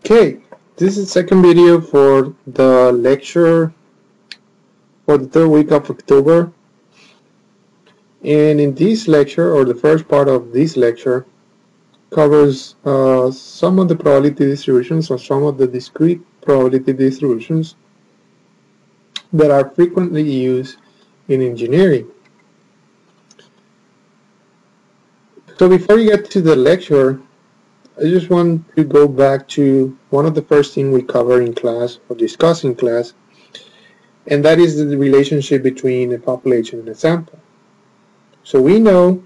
Okay, this is the second video for the lecture for the third week of October. And in this lecture, or the first part of this lecture, covers some of the probability distributions or some of the discrete probability distributions that are frequently used in engineering. So before you get to the lecture, I just want to go back to one of the first things we cover in class or discuss in class, and that is the relationship between a population and a sample. So we know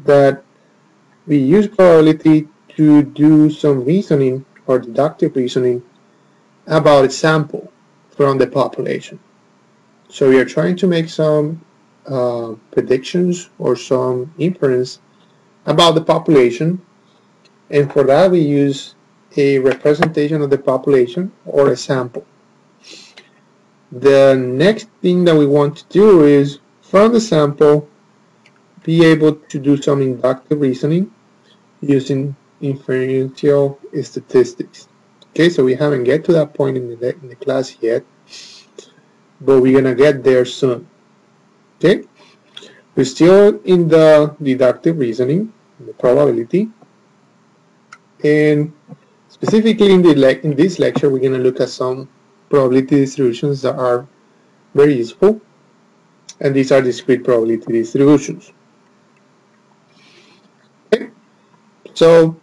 that we use probability to do some reasoning or deductive reasoning about a sample from the population. So we are trying to make some predictions or some inference about the population, and for that we use a representation of the population or a sample. The next thing that we want to do is, from the sample, be able to do some inductive reasoning using inferential statistics. Okay, so we haven't get to that point in the class yet, but we're gonna get there soon. Okay, we're still in the deductive reasoning, the probability, and specifically in this lecture we're gonna look at some probability distributions that are very useful, and these are discrete probability distributions. Okay, so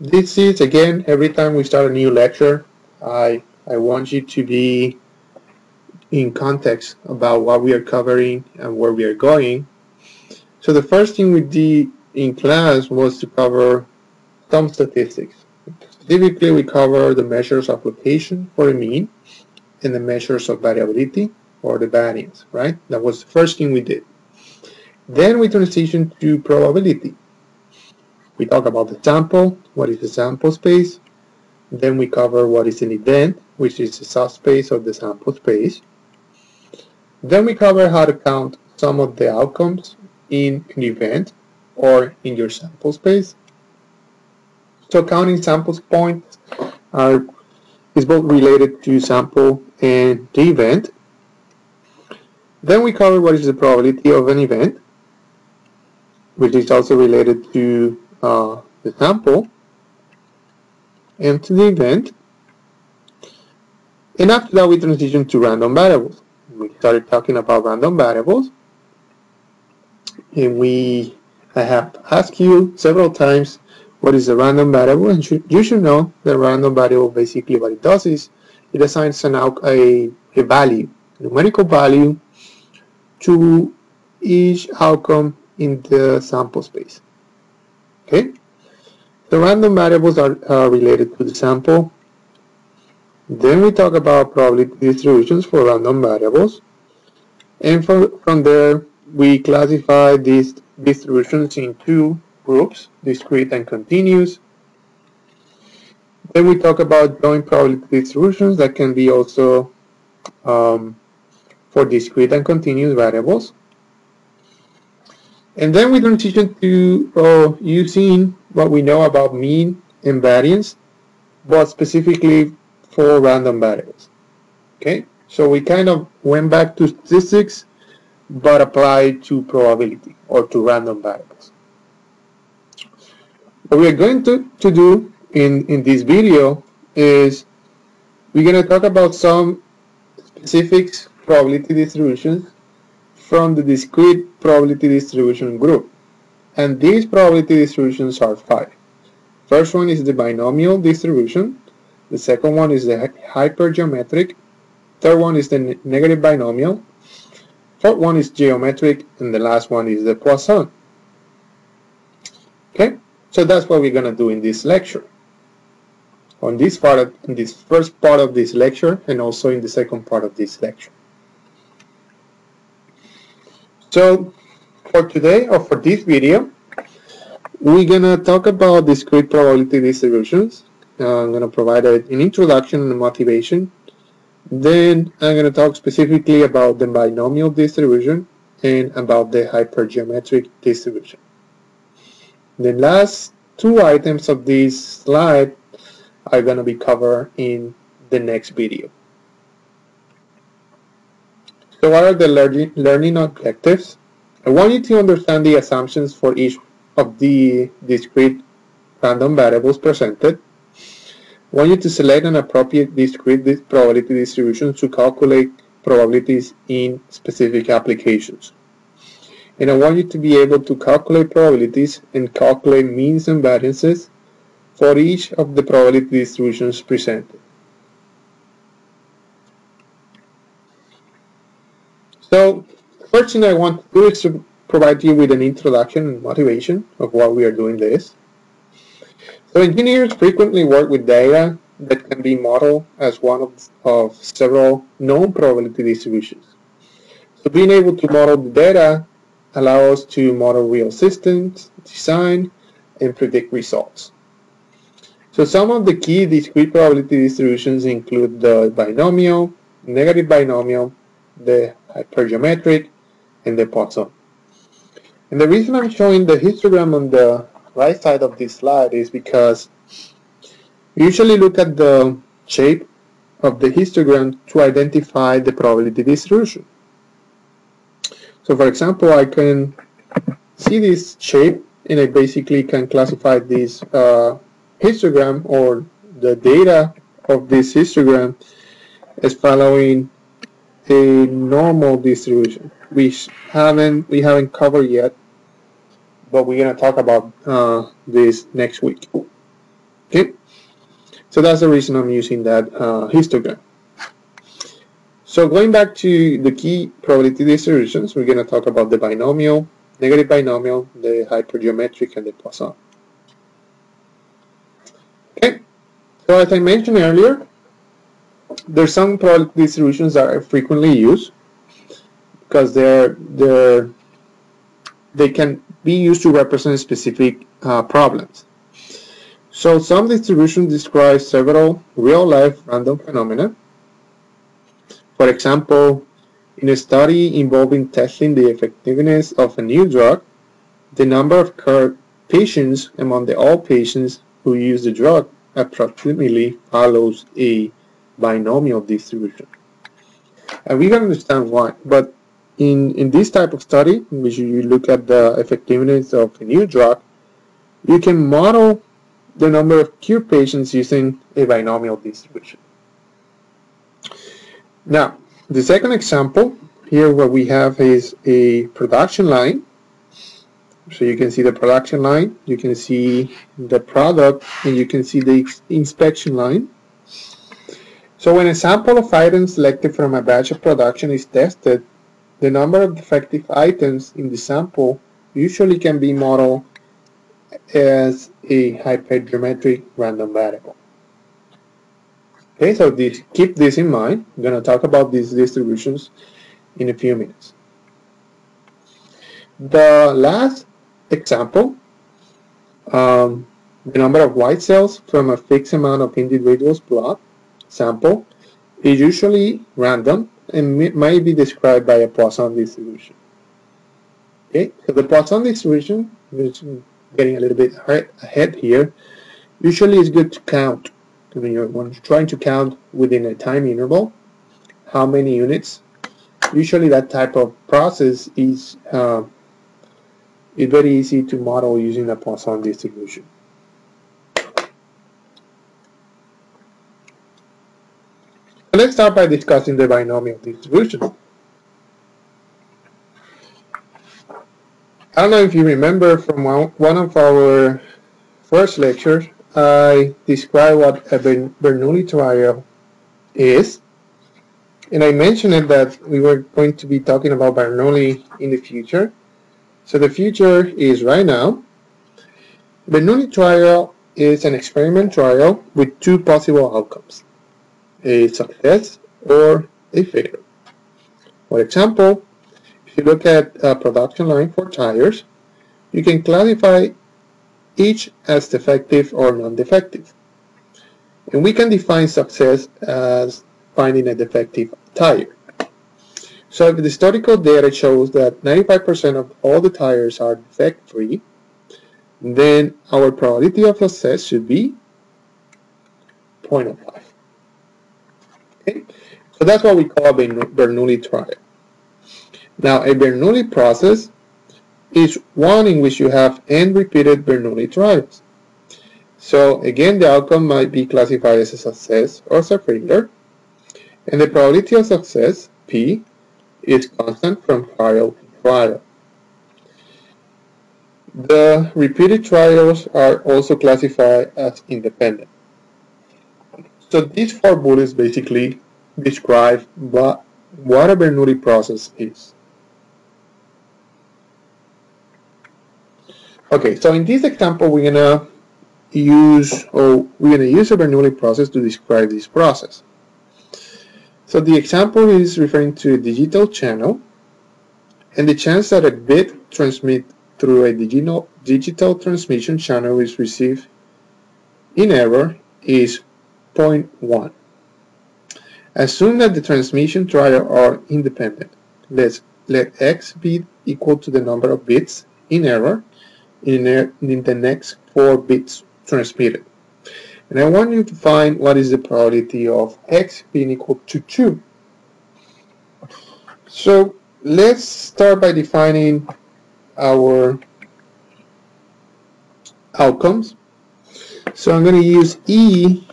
this is, again, every time we start a new lecture, I want you to be in context about what we are covering and where we are going. So the first thing we did in class was to cover some statistics. Specifically, we cover the measures of location for the mean and the measures of variability or the variance, right? That was the first thing we did. Then we transitioned to probability. We talk about the sample, what is the sample space. Then we cover what is an event, which is the subspace of the sample space. Then we cover how to count some of the outcomes in an event or in your sample space. So counting sample points is both related to sample and the event. Then we cover what is the probability of an event, which is also related to the sample and to the event. And after that we transition to random variables. We started talking about random variables, and I have asked you several times what is a random variable, and you should know that random variable, basically what it does is it assigns a value, a numerical value, to each outcome in the sample space. Okay, the random variables are related to the sample. Then we talk about probability distributions for random variables, and from there we classify these distributions in two groups, discrete and continuous. Then we talk about joint probability distributions that can be also for discrete and continuous variables. And then we transition to using what we know about mean and variance, but specifically for random variables. Okay, so we kind of went back to statistics, but applied to probability or to random variables. What we are going to do in this video is we're going to talk about some specific probability distributions from the discrete probability distribution group. And these probability distributions are 5. First one is the binomial distribution. The second one is the hypergeometric. Third one is the negative binomial. Fourth one is geometric, and the last one is the Poisson. Okay, so that's what we're going to do in this lecture. In this first part of this lecture, and also in the second part of this lecture. So for today, or for this video, we're going to talk about discrete probability distributions. I'm going to provide an introduction and a motivation. Then I'm going to talk specifically about the binomial distribution and about the hypergeometric distribution. The last two items of this slide are going to be covered in the next video. So what are the learning objectives? I want you to understand the assumptions for each of the discrete random variables presented. I want you to select an appropriate discrete probability distribution to calculate probabilities in specific applications. And I want you to be able to calculate probabilities and calculate means and variances for each of the probability distributions presented. So, the first thing I want to do is to provide you with an introduction and motivation of why we are doing this. So, engineers frequently work with data that can be modeled as one of several known probability distributions. So, being able to model the data allows us to model real systems, design, and predict results. So, some of the key discrete probability distributions include the binomial, negative binomial, the hypergeometric, and the Poisson. And the reason I'm showing the histogram on the right side of this slide is because we usually look at the shape of the histogram to identify the probability distribution. So for example, I can see this shape and I basically can classify this histogram or the data of this histogram as following a normal distribution, which we haven't covered yet, but we're going to talk about this next week. Okay, so that's the reason I'm using that histogram. So going back to the key probability distributions, we're going to talk about the binomial, negative binomial, the hypergeometric, and the Poisson. Okay, so as I mentioned earlier, there's some probability distributions that are frequently used because they can be used to represent specific problems. So some distributions describe several real-life random phenomena. For example, in a study involving testing the effectiveness of a new drug, the number of current patients among all patients who use the drug approximately follows a binomial distribution. And we can understand why, but in this type of study, in which you look at the effectiveness of a new drug, you can model the number of cured patients using a binomial distribution. Now, the second example here what we have is a production line. So you can see the production line, you can see the product, and you can see the inspection line. So when a sample of items selected from a batch of production is tested, the number of defective items in the sample usually can be modeled as a hypergeometric random variable. Okay, so keep this in mind. I'm going to talk about these distributions in a few minutes. The last example, the number of white cells from a fixed amount of individuals' blood sample is usually random and might be described by a Poisson distribution. Okay, so the Poisson distribution, which is getting a little bit ahead here, usually is good to count. When you're trying to count within a time interval, how many units, usually that type of process is very easy to model using a Poisson distribution. Let's start by discussing the binomial distribution. I don't know if you remember from one of our first lectures, I described what a Bernoulli trial is, and I mentioned that we were going to be talking about Bernoulli in the future. So the future is right now. Bernoulli trial is an experiment trial with two possible outcomes, a success or a failure. For example, if you look at a production line for tires, you can classify each as defective or non-defective. And we can define success as finding a defective tire. So if the historical data shows that 95% of all the tires are defect-free, then our probability of success should be 0.05. Okay, so that's what we call a Bernoulli trial. Now, a Bernoulli process is one in which you have n repeated Bernoulli trials. So again, the outcome might be classified as a success or as a failure, and the probability of success, P, is constant from trial to trial. The repeated trials are also classified as independent. So these 4 bullets basically describe what a Bernoulli process is. Okay, so in this example, we're gonna use a Bernoulli process to describe this process. So the example is referring to a digital channel, and the chance that a bit transmit through a digital transmission channel is received in error is 0.1. Assume that the transmission trials are independent. Let x be equal to the number of bits in error in the next 4 bits transmitted. And I want you to find what is the probability of x being equal to 2. So let's start by defining our outcomes. So I'm going to use E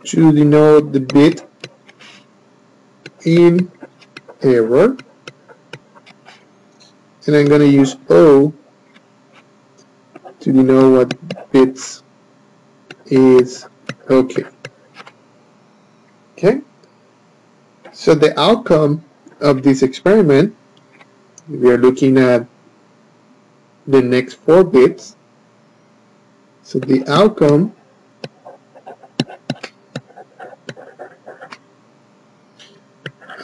to denote the bit in error, and I'm going to use O to denote what bits is okay. Okay, so the outcome of this experiment, we are looking at the next 4 bits. So the outcome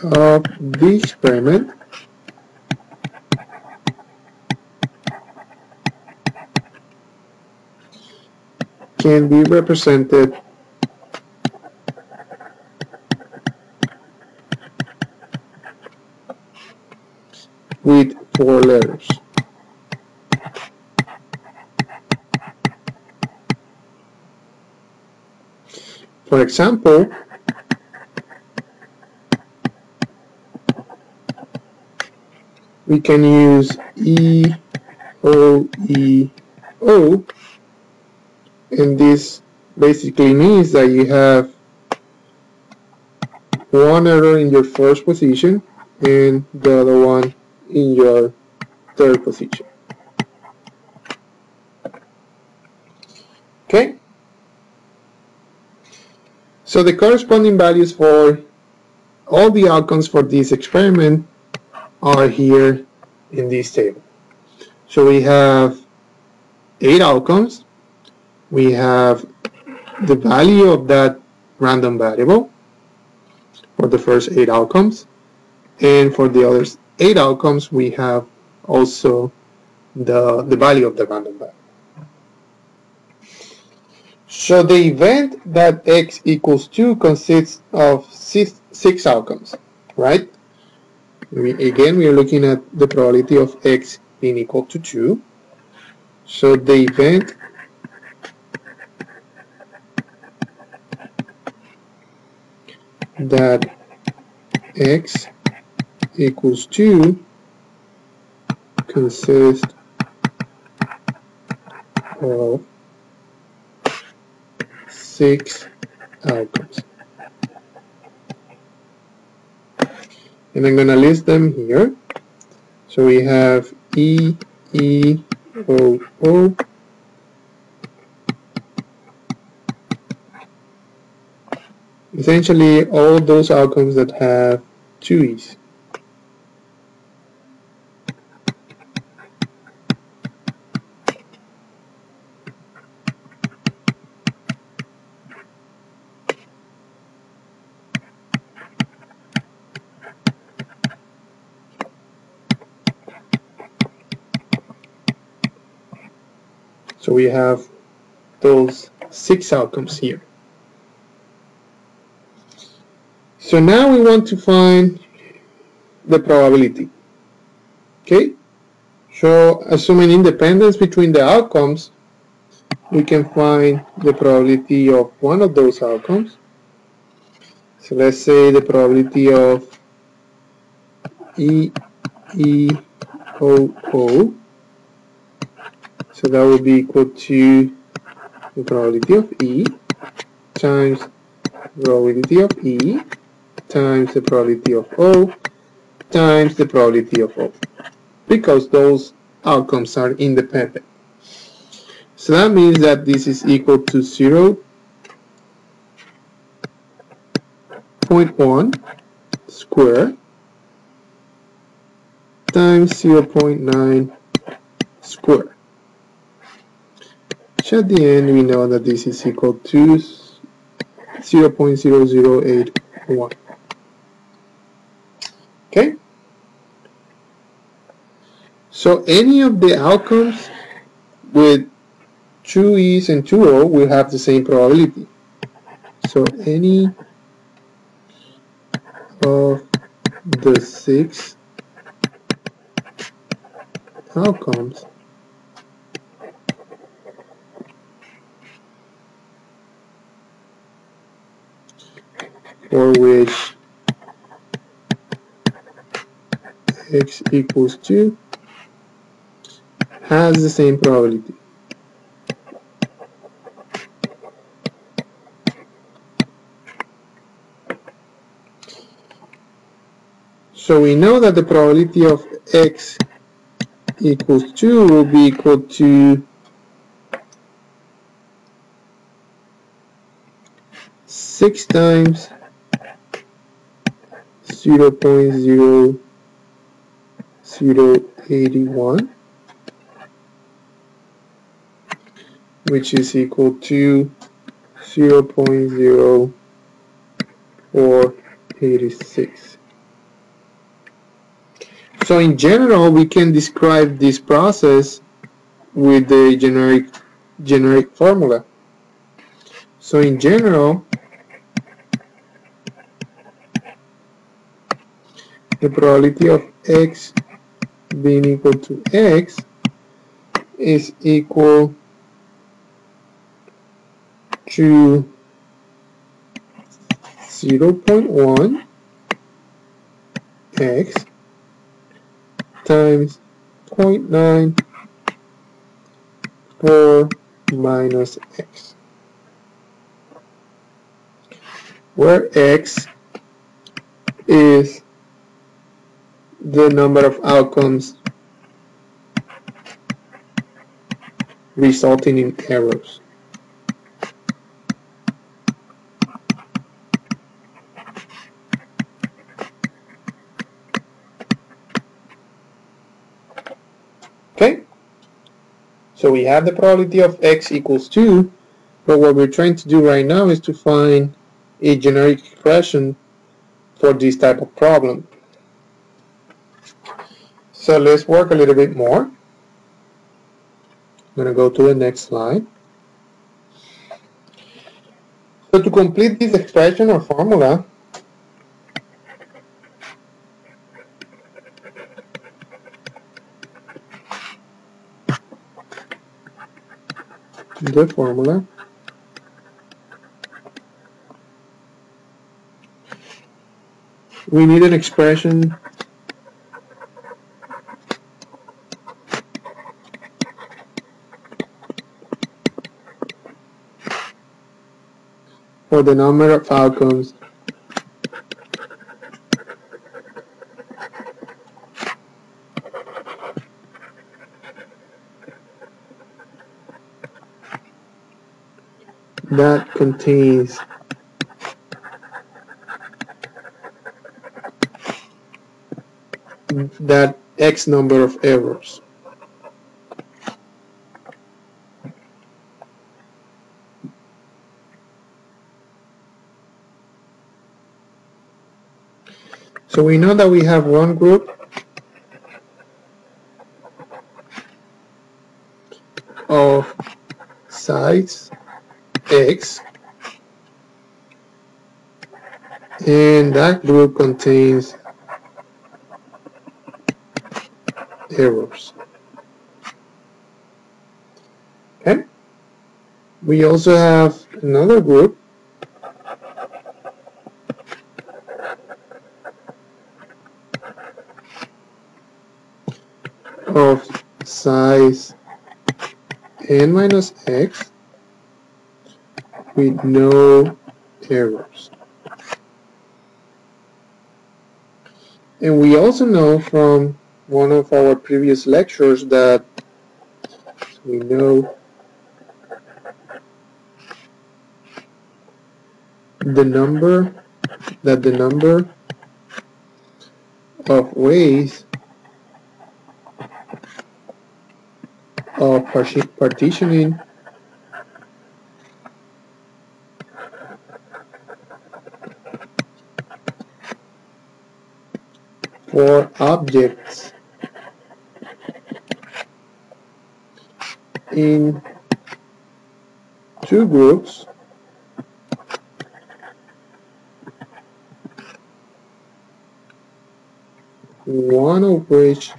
of the experiment can be represented with 4 letters. For example, we can use E, O, E, O, and this basically means that you have 1 error in your first position and the other one in your third position. Okay? So the corresponding values for all the outcomes for this experiment are here in this table. So we have 8 outcomes. We have the value of that random variable for the first 8 outcomes, and for the other 8 outcomes we have also the value of the random variable. So the event that x equals 2 consists of 6 outcomes, right? Again, we are looking at the probability of x being equal to 2. So the event that x equals 2 consists of 6 outcomes. And I'm going to list them here. So we have E, E, O, O, essentially all those outcomes that have 2 E's. So we have those 6 outcomes here. So now we want to find the probability. Okay? So assuming independence between the outcomes, we can find the probability of one of those outcomes. So let's say the probability of E, E, O, O. So that will be equal to the probability of E times the probability of E times the probability of O times the probability of O, because those outcomes are independent. So that means that this is equal to 0.1 squared times 0.9 squared. Which at the end we know that this is equal to 0.0081. Okay? So any of the outcomes with 2 E's and 2 O will have the same probability. So any of the 6 outcomes for which x equals 2 has the same probability. So we know that the probability of x equals 2 will be equal to 6 times 0.0081, which is equal to 0.0486. So in general, we can describe this process with the generic formula. So in general, the probability of x being equal to x is equal to 0.1 x times 0.94 minus x, where x is the number of outcomes resulting in errors. Okay, so we have the probability of x equals 2, but what we're trying to do right now is to find a generic expression for this type of problem. So let's work a little bit more. I'm going to go to the next slide. So to complete this expression or formula, we need an expression for the number of outcomes that contains that x number of errors. So we know that we have one group of size x, and that group contains errors. Okay? We also have another group of size n minus x with no errors. And we also know from one of our previous lectures that we know the number of ways of partitioning for objects in two groups one of which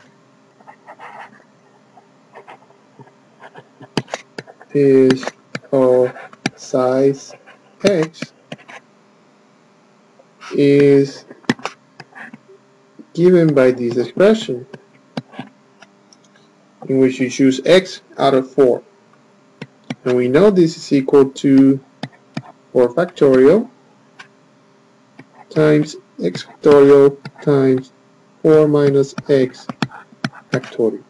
is of size x is given by this expression in which you choose x out of 4. And we know this is equal to 4 factorial times x factorial times 4 minus x factorial.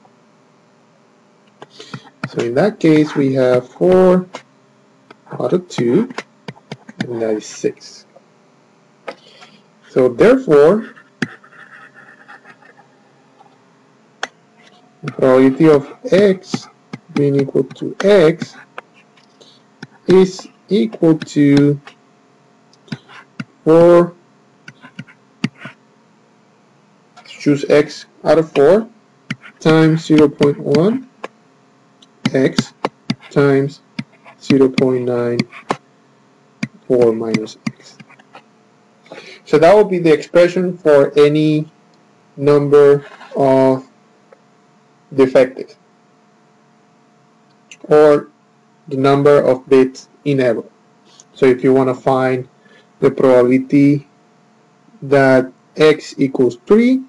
So in that case we have 4 out of 2, and that is 6. So therefore, the probability of x being equal to x is equal to 4, choose x out of 4, times 0.1 x times 0.9 4 minus x. So that will be the expression for any number of defectives, or the number of bits in error. So if you want to find the probability that x equals 3,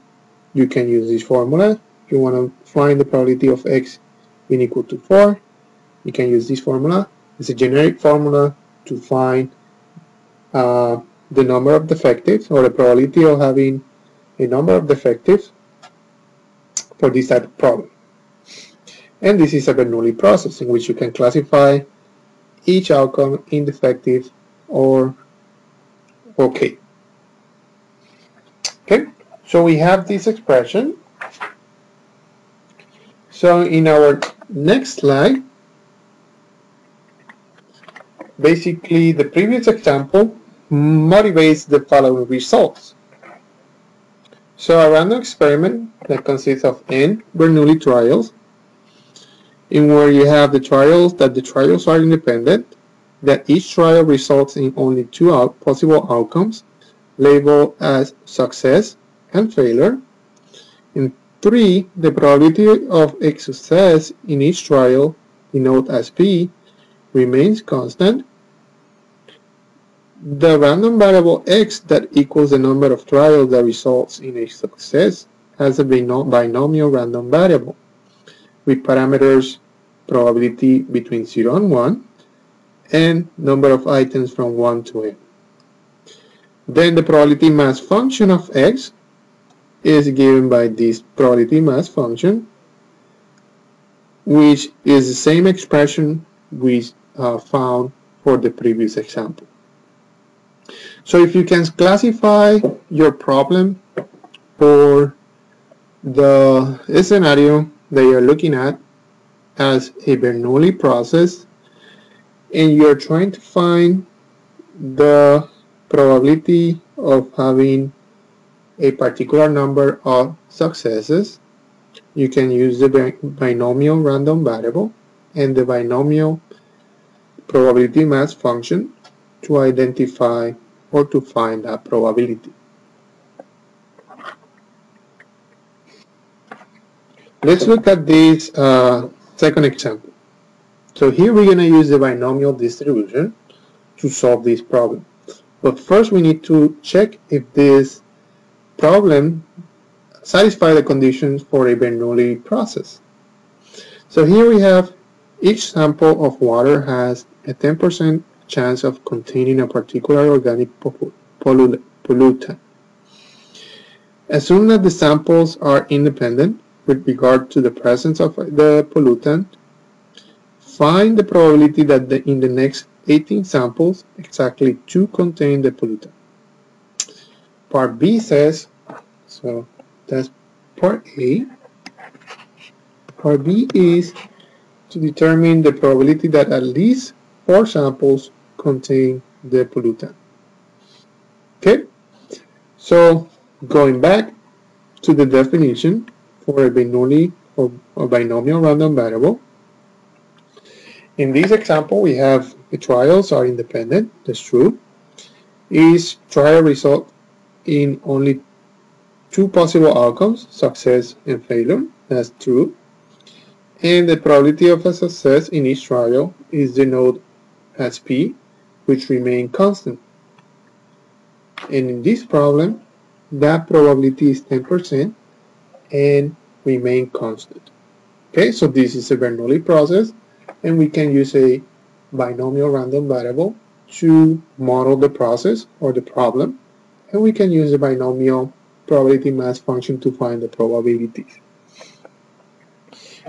you can use this formula. If you want to find the probability of x being equal to 4, you can use this formula. It's a generic formula to find the number of defectives, or the probability of having a number of defectives for this type of problem. And this is a Bernoulli process in which you can classify each outcome in defective or okay. Okay, so we have this expression. So in our next slide, basically the previous example motivates the following results. So a random experiment that consists of n Bernoulli trials, in where you have the trials are independent, that each trial results in only 2 possible outcomes, labeled as success and failure. In 3, the probability of a success in each trial, denoted as p, remains constant. The random variable x that equals the number of trials that results in a success has a binomial random variable with parameters probability between 0 and 1 and number of items from 1 to n. Then the probability mass function of x is given by this probability mass function, which is the same expression we found for the previous example. So if you can classify your problem for the scenario that you're looking at as a Bernoulli process, and you're trying to find the probability of having a particular number of successes, you can use the binomial random variable and the binomial probability mass function to identify or to find that probability. Let's look at this second example. So here we're going to use the binomial distribution to solve this problem. But first we need to check if this problem satisfies the conditions for a Bernoulli process. So here we have each sample of water has a 10% chance of containing a particular organic pollutant. Assume that the samples are independent with regard to the presence of the pollutant. Find the probability that in the next 18 samples, exactly 2 contain the pollutant. Part B says, so that's part A. Part B is to determine the probability that at least 4 samples contain the pollutant. Okay, so going back to the definition for a Bernoulli or a binomial random variable. In this example, we have the trials are independent, that's true. Each trial results in only 2 possible outcomes, success and failure, that's true. And the probability of a success in each trial is denoted as P, which remains constant. And in this problem, that probability is 10% and remain constant. Okay, so this is a Bernoulli process, and we can use a binomial random variable to model the process or the problem, and we can use a binomial probability mass function to find the probabilities.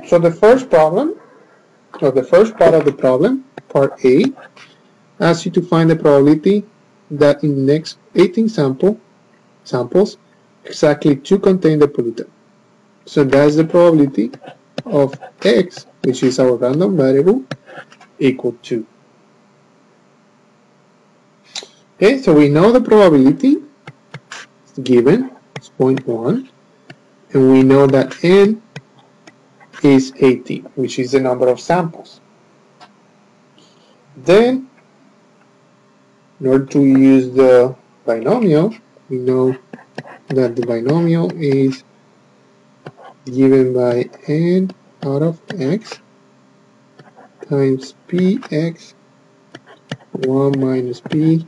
So the first problem, or the first part of the problem, part A, asks you to find the probability that in the next 18 samples, exactly 2 contain the pollutant. So that's the probability of x, which is our random variable, equal to. Okay, so we know the probability is given, it's 0.1, and we know that n is 18, which is the number of samples. Then, in order to use the binomial, we know that the binomial is given by n out of x times px 1 minus p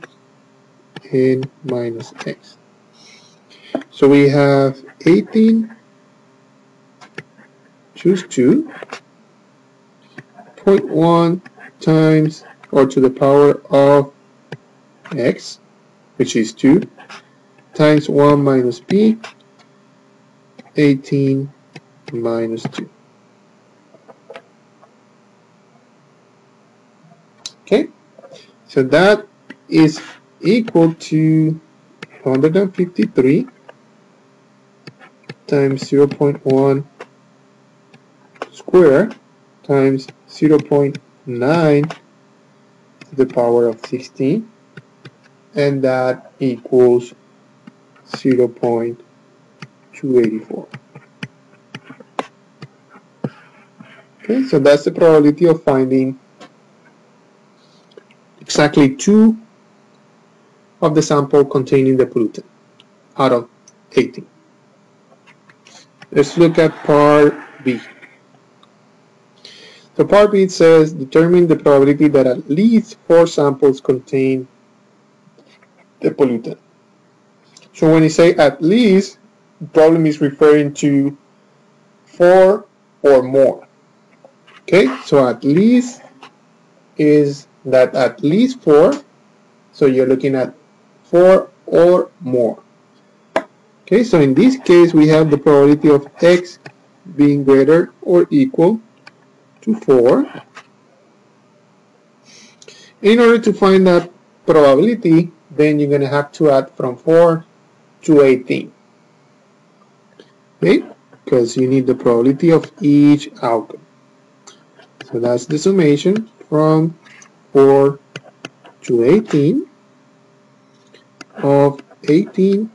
n minus x. So we have 18 choose 2 0.1 times or to the power of x, which is 2, times 1 minus p, 18 minus 2. Okay, so that is equal to 153 times 0.1 square times 0.9 to the power of 16, and that equals 0.284. Okay, so that's the probability of finding exactly 2 of the sample containing the pollutant out of 18. Let's look at part B. So part B says determine the probability that at least 4 samples contain the pollutant. So when you say at least, the problem is referring to 4 or more. Okay, so at least is that at least 4, so you're looking at 4 or more. Okay, so in this case we have the probability of x being greater or equal to 4. In order to find that probability, then you're going to have to add from 4 to 18. Okay, because you need the probability of each outcome. So that's the summation from 4 to 18 of 18x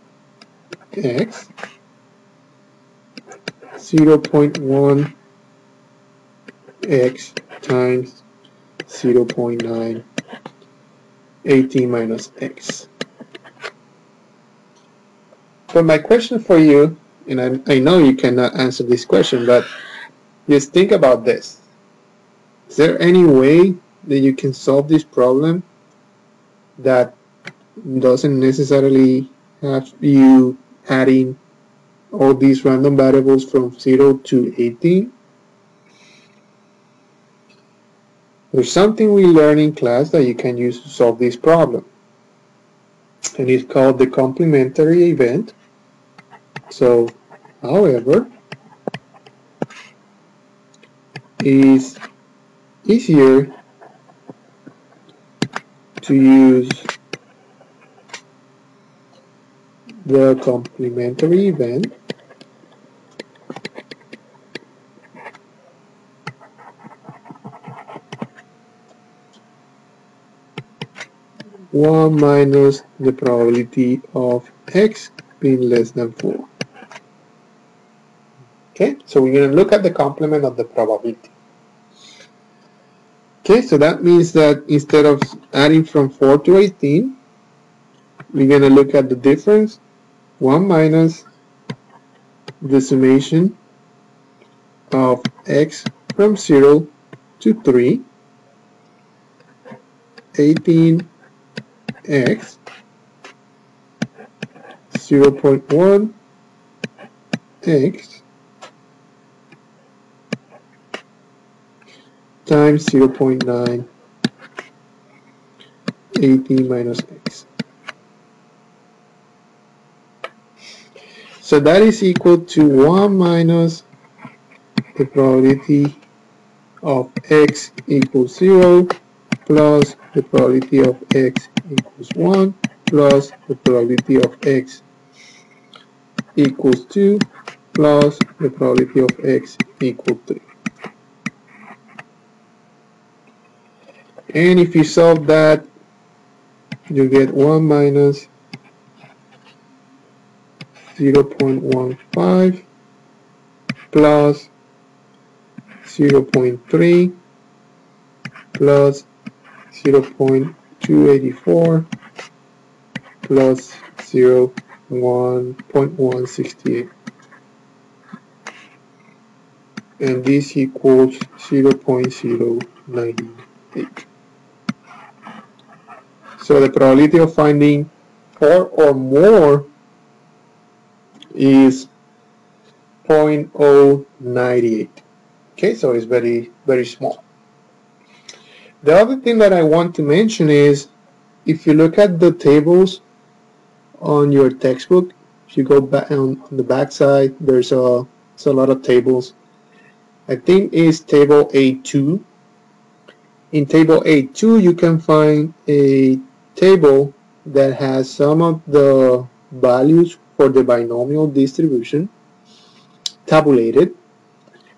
0.1 x times 0.9 18 minus x. But my question for you, and I know you cannot answer this question, but just think about this. Is there any way that you can solve this problem that doesn't necessarily have you adding all these random variables from 0 to 18? There's something we learned in class that you can use to solve this problem, and it's called the complementary event. So, however, it's easier to use the complementary event one minus the probability of x being less than 4. Okay, so we're going to look at the complement of the probability. Okay, so that means that instead of adding from 4 to 18, we're going to look at the difference, 1 minus the summation of x from 0 to 3, 18x 0.1 x times 0.9 18 minus x. So that is equal to 1 minus the probability of x equals 0 plus the probability of x equals 1 plus the probability of x equals 2 plus the probability of x equals 3. And if you solve that, you get 1 minus 0.15 plus 0.3 plus 0.284 plus 1.168, and this equals 0.098. So the probability of finding 4 or more is 0.098. Okay, so it's very, very small. The other thing that I want to mention is, if you look at the tables on your textbook, if you go back on the back side, there's a lot of tables. I think it's table A2. In table A2, you can find a table that has some of the values for the binomial distribution tabulated.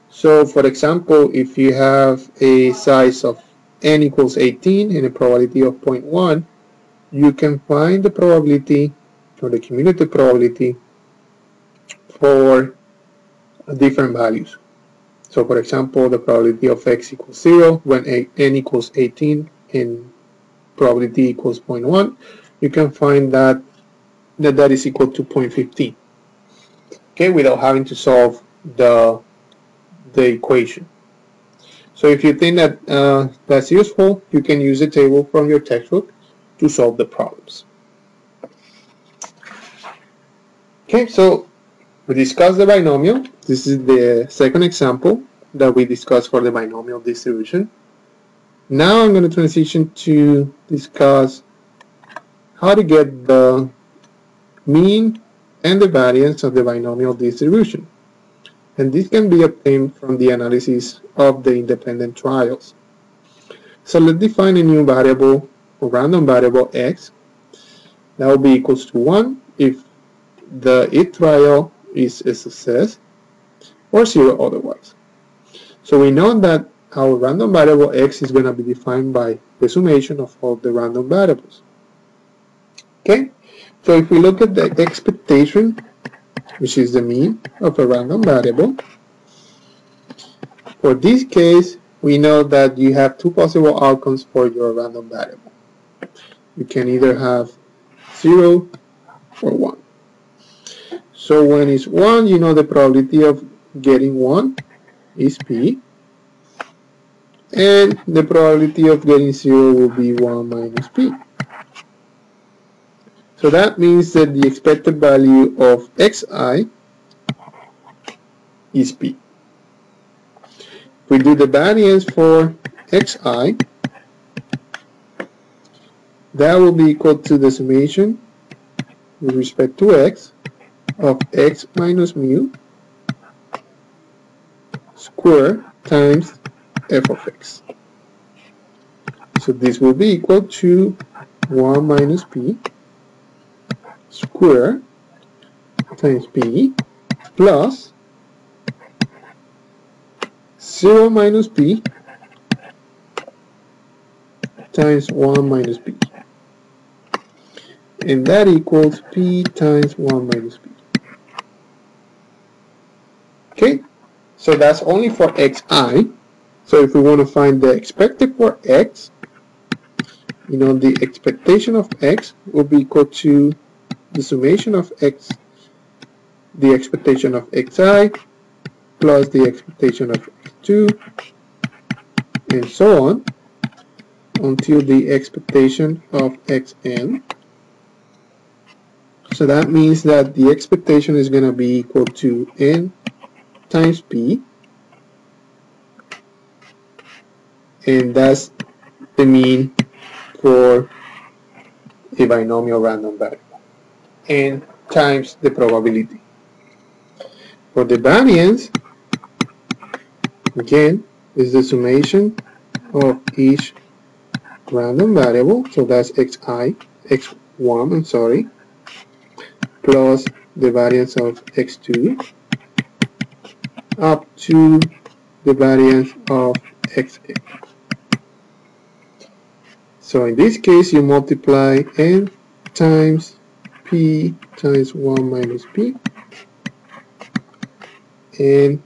So, for example, if you have a size of n equals 18 and a probability of 0.1, you can find the probability or the cumulative probability for different values. So, for example, the probability of x equals 0 when n equals 18 and probability equals 0.1, you can find that is equal to 0.15. Okay, without having to solve the equation. So if you think that that's useful, you can use a table from your textbook to solve the problems. Okay, so we discussed the binomial. This is the second example that we discussed for the binomial distribution. Now I'm going to transition to discuss how to get the mean and the variance of the binomial distribution. And this can be obtained from the analysis of the independent trials. So let's define a new variable, or random variable x. That will be equals to 1 if the ith trial is a success, or 0 otherwise. So we know that our random variable x is going to be defined by the summation of all the random variables. Okay, so if we look at the expectation, which is the mean of a random variable, for this case, we know that you have two possible outcomes for your random variable. You can either have 0 or 1. So when it's 1, you know the probability of getting 1 is p. and the probability of getting 0 will be 1 minus p. So that means that the expected value of xi is p. If we do the variance for xi, that will be equal to the summation with respect to x of x minus mu squared times f of x. So this will be equal to 1 minus p squared times p plus 0 minus p times 1 minus p. And that equals p times 1 minus p. Okay, so that's only for xi. So if we want to find the expected for x, you know, the expectation of x will be equal to the summation of x, the expectation of xi, plus the expectation of x2, and so on, until the expectation of xn. So that means that the expectation is going to be equal to n times p, and that's the mean for a binomial random variable, n times the probability. For the variance, again, is the summation of each random variable, so that's xi, x1, I'm sorry, plus the variance of x2 up to the variance of xn. So in this case, you multiply n times p times 1 minus p, and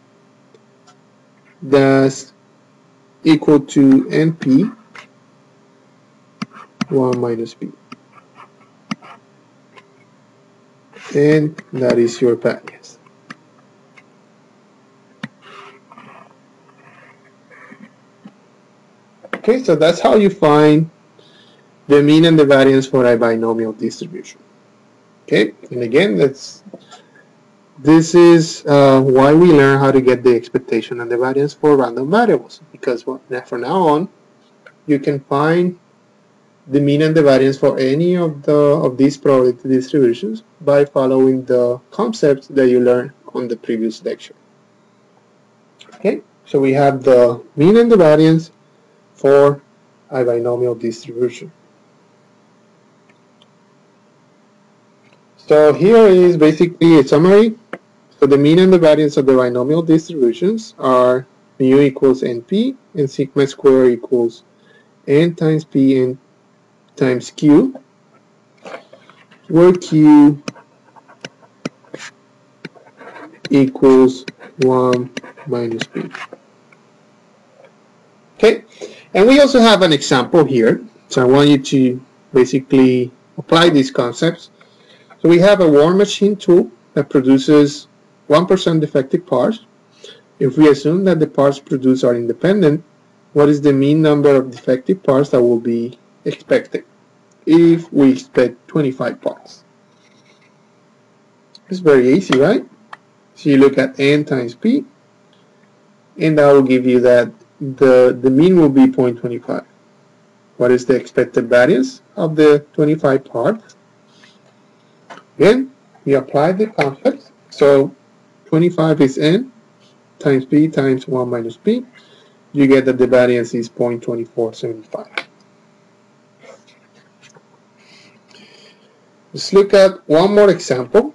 that's equal to np 1 minus p. And that is your variance. Okay, so that's how you find the mean and the variance for a binomial distribution. Okay, and again, this is why we learn how to get the expectation and the variance for random variables, because from now on you can find the mean and the variance for any of these probability distributions by following the concepts that you learned on the previous lecture. Okay, so we have the mean and the variance for a binomial distribution. So here is basically a summary. So the mean and the variance of the binomial distributions are mu equals np and sigma square equals n times p n times q, where q equals 1 minus p. Okay, and we also have an example here. So I want you to basically apply these concepts. So we have a war machine tool that produces 1% defective parts. If we assume that the parts produced are independent, what is the mean number of defective parts that will be expected if we expect 25 parts? It's very easy, right? So you look at n times p, and that will give you that the mean will be 0.25. What is the expected variance of the 25 parts? Again, we apply the concepts. So 25 is n times p times 1 minus p. You get that the variance is 0.2475. Let's look at one more example.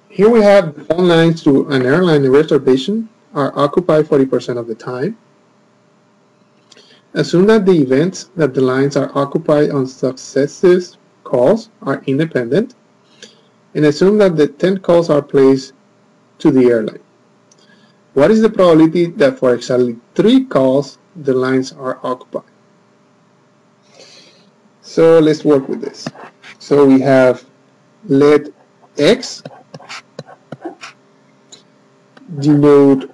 Here we have the phone lines to an airline reservation are occupied 40% of the time. Assume that the events that the lines are occupied on successive calls are independent, and assume that the 10 calls are placed to the airline. What is the probability that for exactly 3 calls the lines are occupied? So let's work with this. So we have let x denote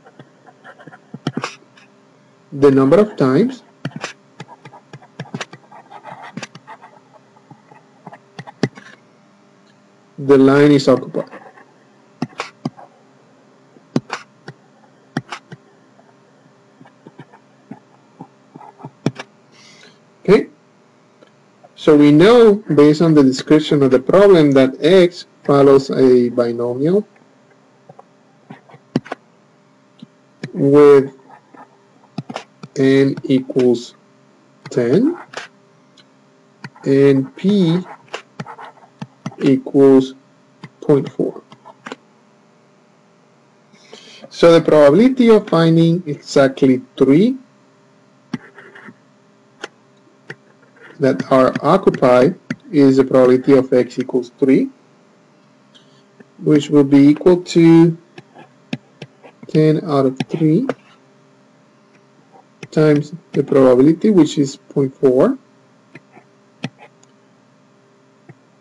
the number of times the line is occupied. Okay, so we know based on the description of the problem that x follows a binomial with n equals 10 and p equals 0.4. So the probability of finding exactly 3 that are occupied is the probability of x equals 3, which will be equal to 10 out of 3 times the probability, which is 0.4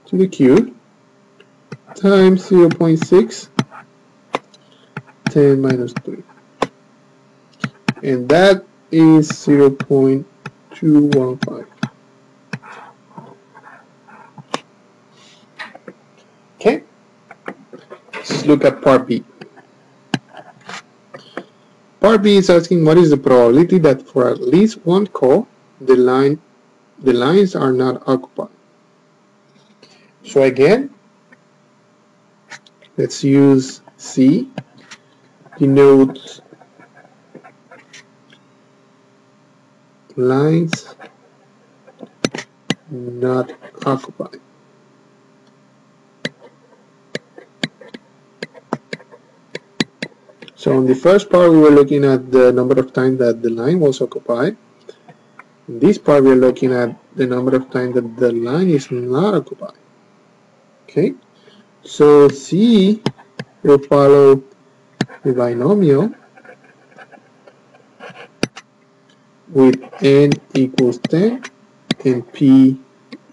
to the cube, times 0.6, 10 minus 3. And that is 0.215. Okay, let's look at part B. Part B is asking what is the probability that for at least one call the lines are not occupied. So again, let's use C denotes lines not occupied. So in the first part we were looking at the number of times that the line was occupied. In this part we are looking at the number of times that the line is not occupied. Okay, so C will follow the binomial with n equals 10 and p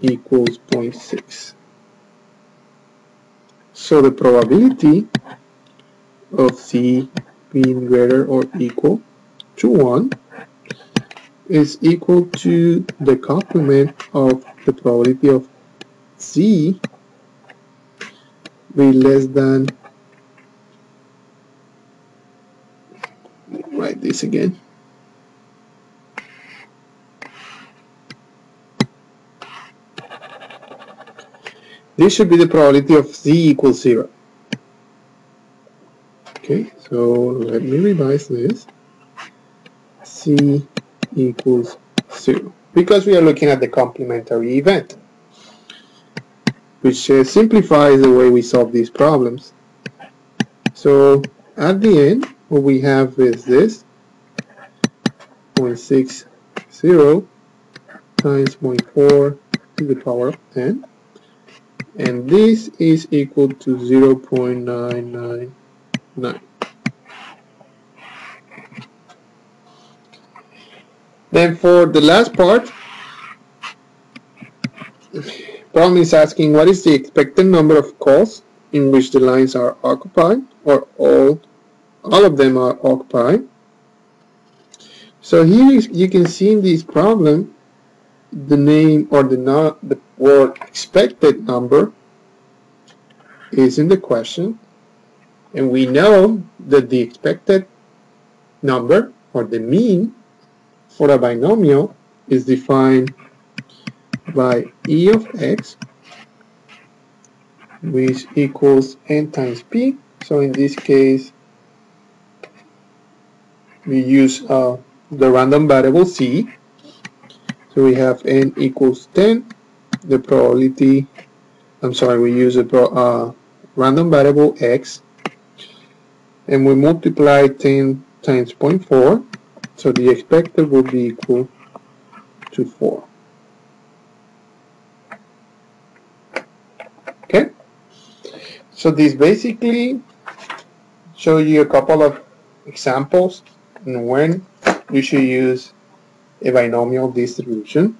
equals 0.6. So the probability of C being greater or equal to 1 is equal to the complement of the probability of C be less than, write this again, this should be the probability of C equals 0. Okay, so let me revise this. C equals 0, because we are looking at the complementary event, which simplifies the way we solve these problems. So at the end, what we have is this 0.60 times 0.4 to the power of 10, and this is equal to 0.999. Then for the last part, problem is asking what is the expected number of calls in which the lines are occupied, or all of them are occupied. So here you can see in this problem the name or the word expected number is in the question, and we know that the expected number or the mean for a binomial is defined by E of x, which equals n times p. So in this case we use the random variable c. So we have n equals 10, the probability, we use a random variable x, and we multiply 10 times 0.4, so the expected will be equal to 4. Okay, so this basically shows you a couple of examples on when you should use a binomial distribution.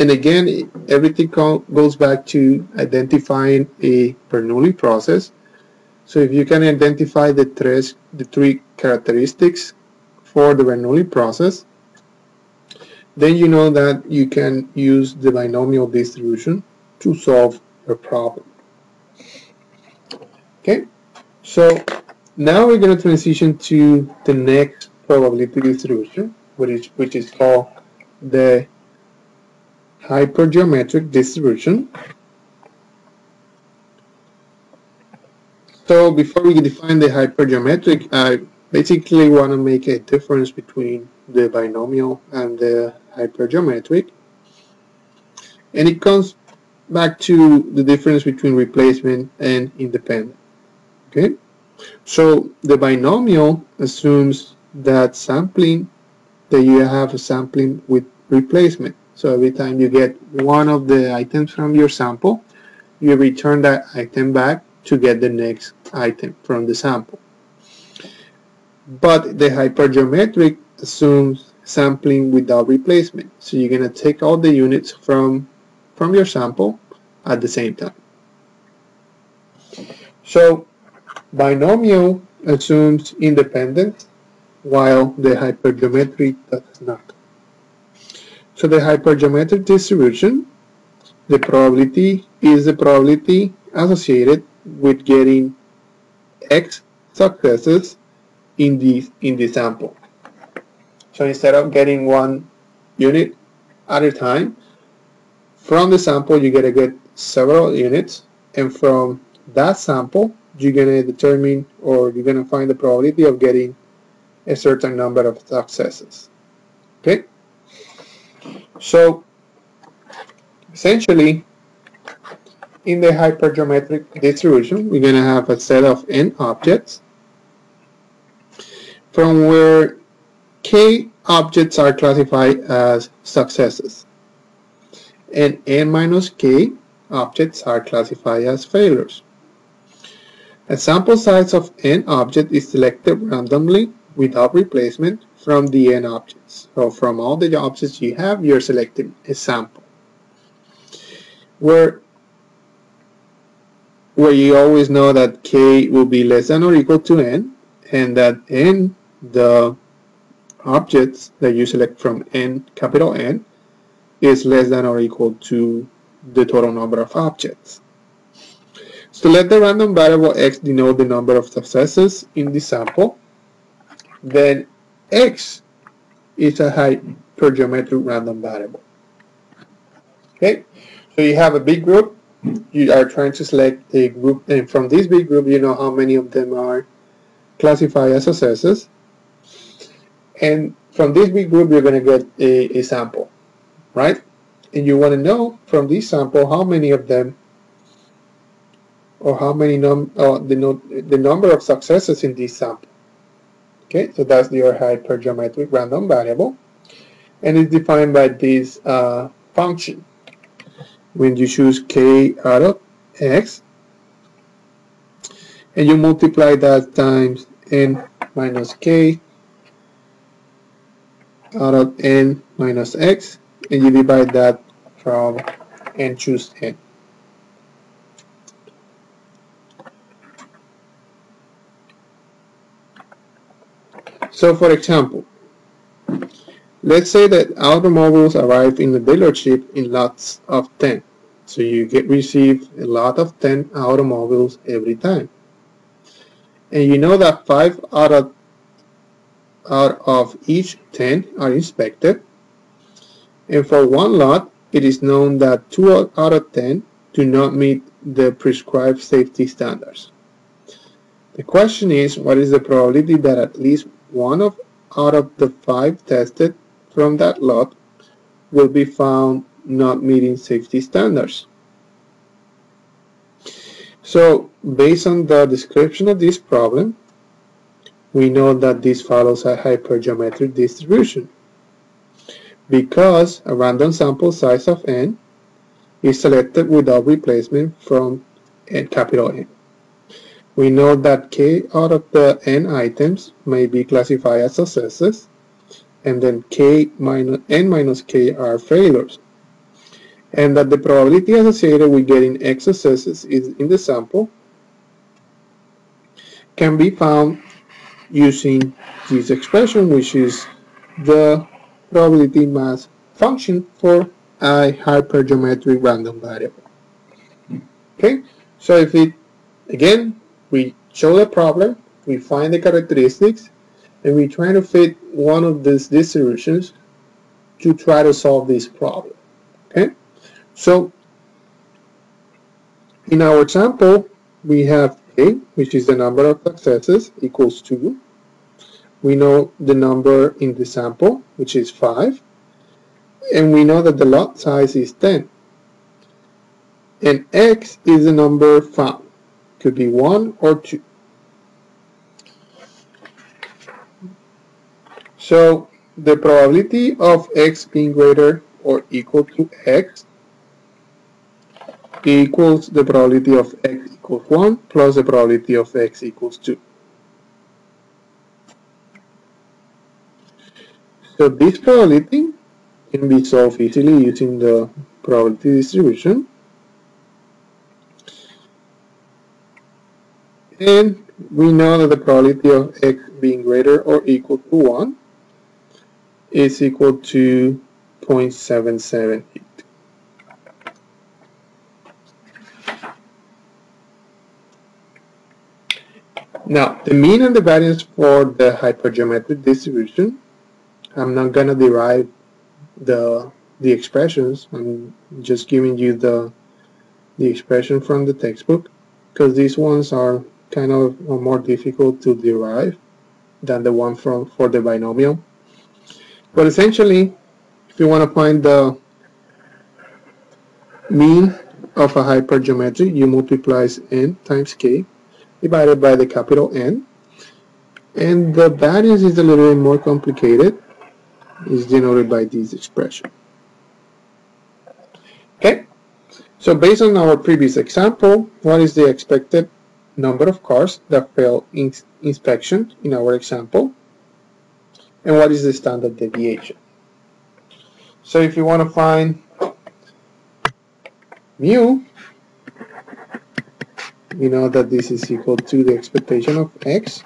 And again, everything goes back to identifying a Bernoulli process. So if you can identify the three characteristics for the Bernoulli process, then you know that you can use the binomial distribution to solve your problem. Okay, so now we're going to transition to the next probability distribution, which is called the hypergeometric distribution. So before we define the hypergeometric, I basically want to make a difference between the binomial and the hypergeometric. And it comes back to the difference between replacement and independent. Okay? So the binomial assumes that you have a sampling with replacement. So every time you get one of the items from your sample, you return that item back to get the next item from the sample. But the hypergeometric assumes sampling without replacement. So you're going to take all the units from your sample at the same time. So binomial assumes independence, while the hypergeometric does not. So the hypergeometric distribution, the probability is the probability associated with getting X successes in the sample. So instead of getting one unit at a time, from the sample you're going to get several units, and from that sample you're going to determine, or you're going to find the probability of getting a certain number of successes. Okay? So essentially, in the hypergeometric distribution, we're going to have a set of n objects from where k objects are classified as successes, and n minus k objects are classified as failures. A sample size of n object is selected randomly without replacement from the n objects. So from all the objects you have, you're selecting a sample. Where you always know that k will be less than or equal to n, and that n, the objects that you select from n, capital N, is less than or equal to the total number of objects. So let the random variable x denote the number of successes in the sample. Then x is a hypergeometric random variable. Okay, so you have a big group. You are trying to select a group, and from this big group you know how many of them are classified as successes, and from this big group you're going to get a sample, right? And you want to know from this sample how many of them, or how many the number of successes in this sample. Okay, so that's your hypergeometric random variable, and it's defined by this function. When you choose k out of x, and you multiply that times n minus k out of n minus x, and you divide that from n choose n. So for example, let's say that automobiles arrive in the dealership in lots of 10. So you receive a lot of 10 automobiles every time. And you know that 5 out of each 10 are inspected. And for one lot, it is known that 2 out of 10 do not meet the prescribed safety standards. The question is, what is the probability that at least one out of the 5 tested from that lot will be found not meeting safety standards? So, based on the description of this problem, we know that this follows a hypergeometric distribution, because a random sample size of n is selected without replacement from capital N. We know that k out of the n items may be classified as successes, and then n minus k are failures, and that the probability associated with getting x successes in the sample can be found using this expression, which is the probability mass function for a hypergeometric random variable. Okay, so if we show the problem, we find the characteristics, and we try to fit one of these distributions to try to solve this problem. Okay, so in our example, we have A, which is the number of successes, equals 2. We know the number in the sample, which is 5, and we know that the lot size is 10. And X is the number found. Could be 1 or 2. So the probability of X being greater or equal to X equals the probability of X equals 1 plus the probability of X equals 2. So this probability can be solved easily using the probability distribution. And we know that the probability of X being greater or equal to 1 is equal to 0.778. Now, the mean and the variance for the hypergeometric distribution, I'm not going to derive the expressions. I'm just giving you the expression from the textbook, because these ones are kind of more difficult to derive than the one for the binomial. But essentially, if you want to find the mean of a hypergeometry, you multiply n times k divided by the capital N. And the variance is a little bit more complicated. It's denoted by this expression. Okay, so based on our previous example, what is the expected number of cars that fail inspection in our example? And what is the standard deviation? So if you want to find mu, we know that this is equal to the expectation of X.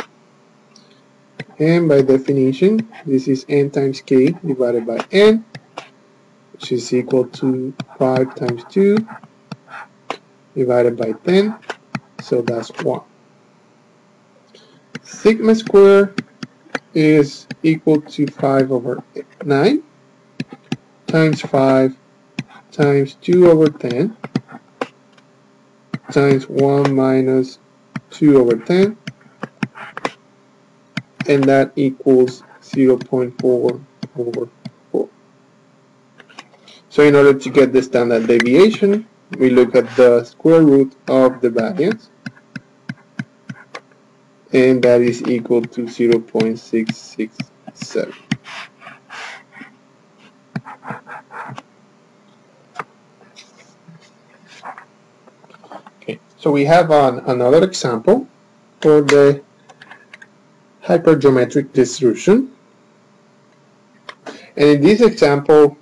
And by definition, this is n times k divided by n, which is equal to 5 times 2 divided by 10, so that's 1. Sigma squared is equal to 5 over 9 times 5 times 2 over 10 times 1 minus 2 over 10, and that equals 0.4 over 4. So in order to get the standard deviation, we look at the square root of the variance, and that is equal to 0.667. Okay, so we have another example for the hypergeometric distribution. And in this example,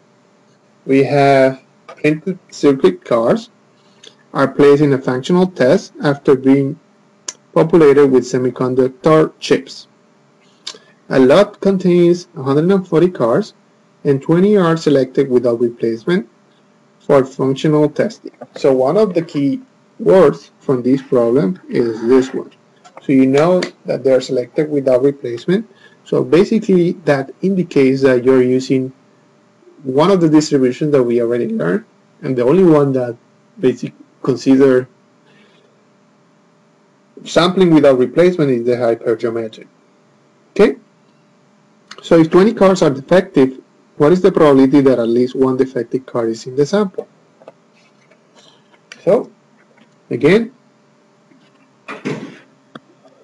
we have printed circuit cards are placed in a functional test after being populated with semiconductor chips. A lot contains 140 cards, and 20 are selected without replacement for functional testing. So one of the key words from this problem is this one. So you know that they are selected without replacement. So basically that indicates that you're using one of the distributions that we already learned, and the only one that basically consider sampling without replacement is the hypergeometric. Okay? So if 20 cards are defective, what is the probability that at least one defective card is in the sample? So, again,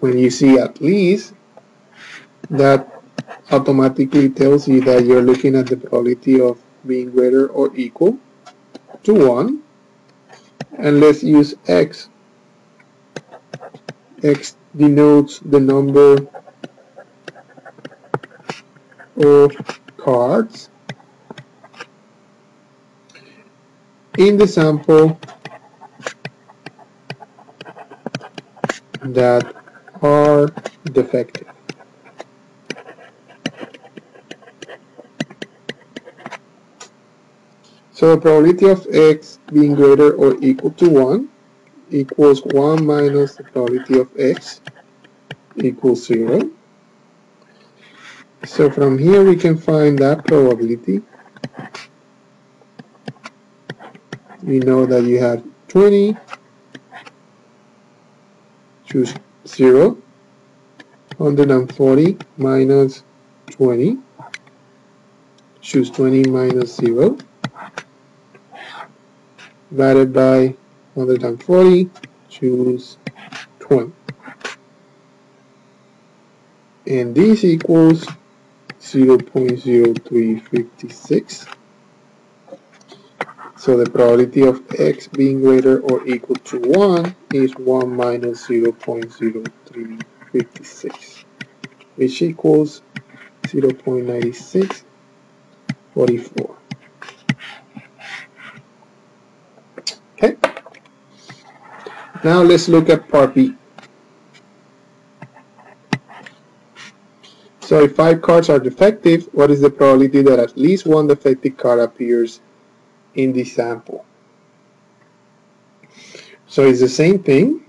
when you see at least, that automatically tells you that you're looking at the probability of being greater or equal to 1. And let's use X. X denotes the number of cards in the sample that are defective. So the probability of x being greater or equal to 1 equals 1 minus the probability of x equals 0. So from here we can find that probability. We know that you have 20, choose 0, 140 minus 20, choose 20 minus 0, divided by 140, choose 20. And this equals 0.0356. So the probability of x being greater or equal to 1 is 1 minus 0.0356, which equals 0.9644. Okay. Now let's look at part B. So if 5 cards are defective, what is the probability that at least one defective card appears in the sample? So it's the same thing.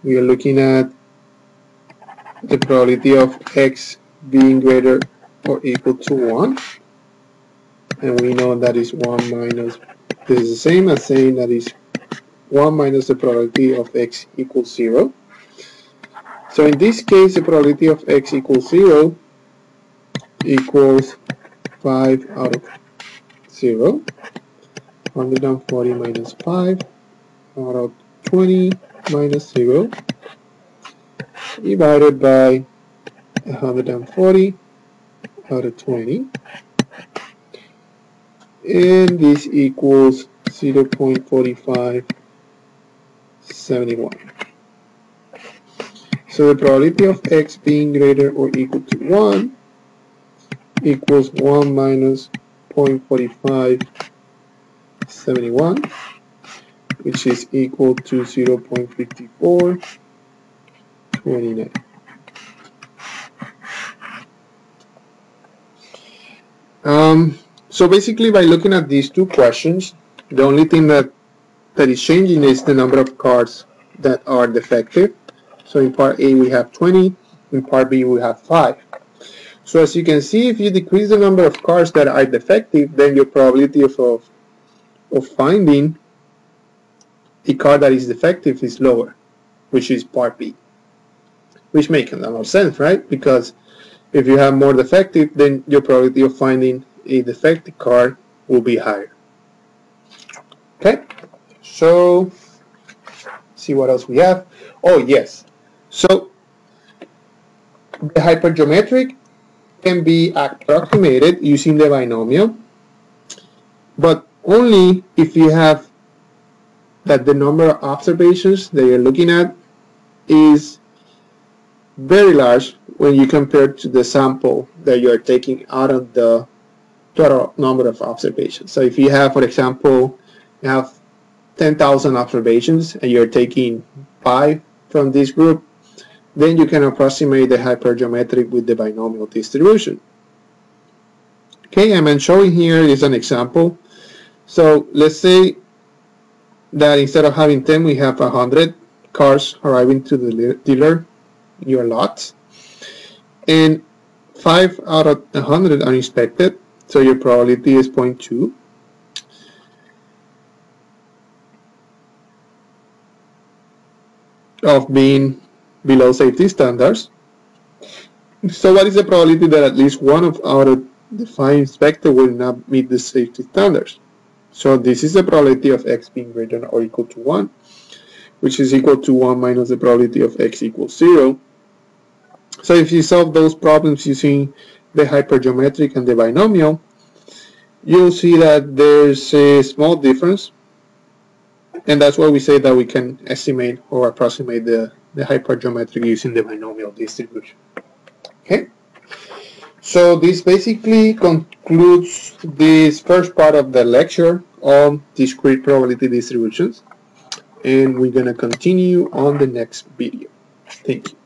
We are looking at the probability of x being greater or equal to 1. And we know that is 1 minus, this is the same as saying that is 1 minus the probability of x equals 0. So in this case, the probability of x equals 0 equals 5 out of 0. 140 minus 5 out of 20 minus 0 divided by 140 out of 20. And this equals 0.4571. So the probability of x being greater or equal to 1 equals 1 minus 0.4571, which is equal to 0.5429. So basically, by looking at these two questions, the only thing that is changing is the number of cards that are defective. So in part A we have 20, in part B we have 5. So as you can see, if you decrease the number of cards that are defective, then your probability of finding a card that is defective is lower, which is part B. Which makes a lot of sense, right? Because if you have more defective, then your probability of finding a defective card will be higher. Okay, so see what else we have. Oh yes, so the hypergeometric can be approximated using the binomial, but only if you have that the number of observations that you're looking at is very large when you compare to the sample that you're taking out of the total number of observations. So if you have, for example, you have 10,000 observations and you're taking 5 from this group, then you can approximate the hypergeometric with the binomial distribution. Okay, I'm showing here is an example. So let's say that instead of having 10, we have 100 cars arriving to the dealer, your lots, and 5 out of 100 are inspected, so your probability is 0.2. of being below safety standards. So what is the probability that at least one out of the 5 inspected will not meet the safety standards? So this is the probability of x being greater or equal to 1, which is equal to 1 minus the probability of x equals 0. So if you solve those problems using the hypergeometric and the binomial, you'll see that there's a small difference, and that's why we say that we can estimate or approximate the hypergeometric using the binomial distribution. Okay, so this basically concludes this first part of the lecture on discrete probability distributions, and we're going to continue on the next video. Thank you.